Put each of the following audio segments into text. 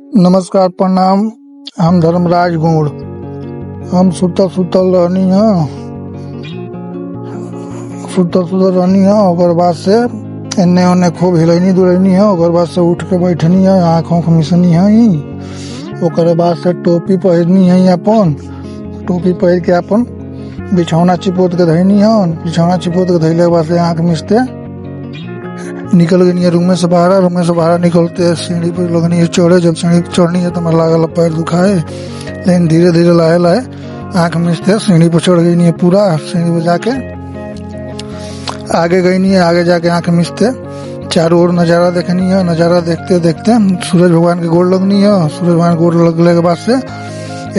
नमस्कार प्रणाम। हम धर्मराज गुण। हम सुतल रहनी है। ओकर बाद से एने ओने खूब हिलैनी दुलैनी है। ओकर बाद से उठ के बैठनी है, आँख ऊँख मिसनी है। ओकर बाद से टोपी पहननी है। अपन टोपी पहन के अपन बिछौना चिपोत के धैनी है। बिछौना चिपोत के धैले के बाद से आँख मिसते निकल गई है रूम में से बाहर निकलते सीढ़ी पर लगनी है चढ़े। जब सीढ़ी चढ़नी है तो हमारा लागल पैर दुखाए, लेकिन धीरे धीरे लाहे लाहे आँख मिचते सीढ़ी पर चढ़ गई है। पूरा सीढ़ी पर जाके आगे गई है। आगे जाके आँख मिचते चारों ओर नज़ारा देखनी है। नज़ारा देखते देखते सूरज भगवान के गोड़ लगनी है। सूरज भगवान के गोड़ लगने के बाद से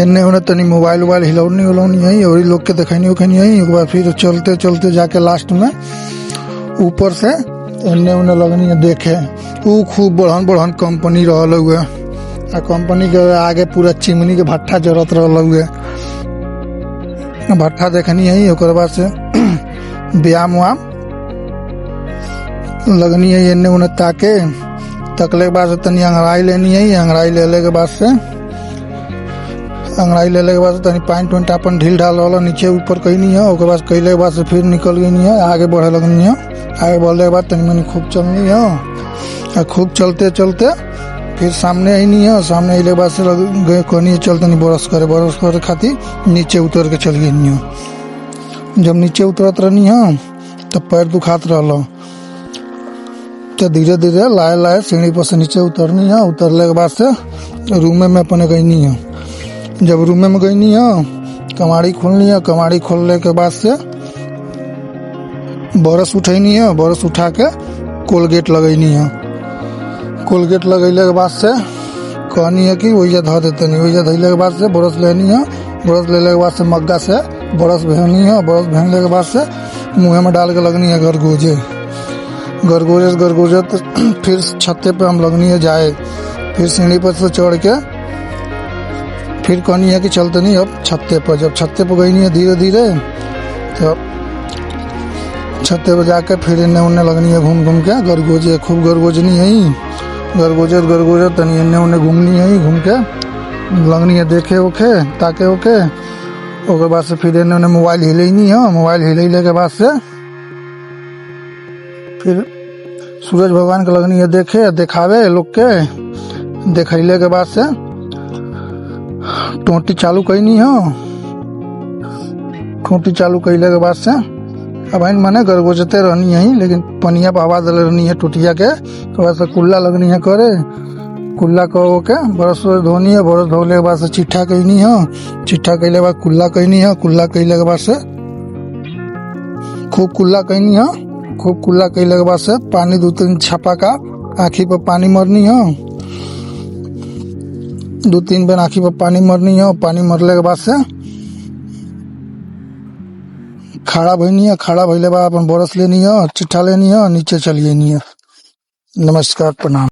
एने ओने तनी मोबाइल हिलौनी है और लोग के देखनी उखनी है। एक बार फिर चलते चलते जाके लास्ट में ऊपर से एने ओने लगनी है देखे। वो खूब बढ़न कंपनी रहल हुए। आ कंपनी के आगे पूरा चिमनी के भट्ठा जरत रहल हुए। भट्ठा देखनी है। ओकर बाद से व्यायाम लगनी है। एने ओने तकले के बाद से तनी अंगड़ाई लेनी है। अंगड़ाई लेले के बाद से तनी पैंट वैंट अपन ढील ढाल वाला नीचे ऊपर कैनी है। ओकर बाद कैले के बाद से फिर निकल गई है, आगे बढ़े लगनी है। आगे बढ़ने के बाद तनी मनी खूब चलनी है। खूब चलते चलते फिर सामने आईनी है। सामने अले के बाद से गए कहनी है चल तनी बरस करे खातिर नीचे उतर के चल गई है। जब नीचे उतरत रहनी है तब पैर दुखात रहल, तो धीरे धीरे लाए सीढ़ी पर से नीचे उतरनी है। उतरले के बाद से रूम में अपने गईनी है। जब रूम में गईनी है कमाड़ी खोलनी है। कमाड़ी खोलने के बाद से बरस उठैनी है। बरस उठा के कोलगेट लगैनी है। कोलगेट लगैले के बाद से कहनी है कि वही धो देते नहीं। वही धैले के बाद से बरस लेनी है। बरस लेने के बाद से मग्गा से बरस भेनी है। बरस भेजने के बाद से मुँह में डाल के लगनी है गरगोजे तो फिर छत्ते पे हम लगनी है जाए। फिर सीढ़ी पर से चढ़ के फिर कहनी है कि चलते नहीं अब छत्ते पर। जब छत्ते पर गई नहीं है धीरे धीरे तो छत्ते पर जाके फिर इन्ने उन्ने लगनी है घूम के गरगोजे खूब गरगोजनी है। गरगोजे तनी इन्ने उन्ने घूमनी है। घूम के लगनी है देखे ओखे ताके ओके। ओकर बाद से फिर इन्ने उन्ने मोबाइल हिलैनी है। मोबाइल हिलैले के बाद से फिर सूरज भगवान के लगनी है देखावे लोग के। देखैले के बाद से टोटी चालू कैनी है। टोटी चालू कैले के बाद से अब मैंने गरगोजते रहनी है, लेकिन पनिया पर आवाज रहनी है टोटिया के। तो वैसे कुल्ला लगनी है करे। कुल्ला कहो के बरस धोनी है। बरस धोले के बाद से चिट्ठा कैनी है। चिट्ठा कैले के बाद कुल्ला कैनी है। कुल्ला कैले के बाद से खूब कुल्ला कैनी है। खूब कुल्ला कैले के बाद से पानी 2-3 छापा का आँखी पर पानी मरनी है। 2-3 बार आँखी पर पानी मरनी है। पानी मरले के बाद से खड़ा भईनी है। खड़ा भइले बाद अपन बरस लेनी है, चिट्ठा लेनी है, नीचे चली जानी है। नमस्कार प्रणाम।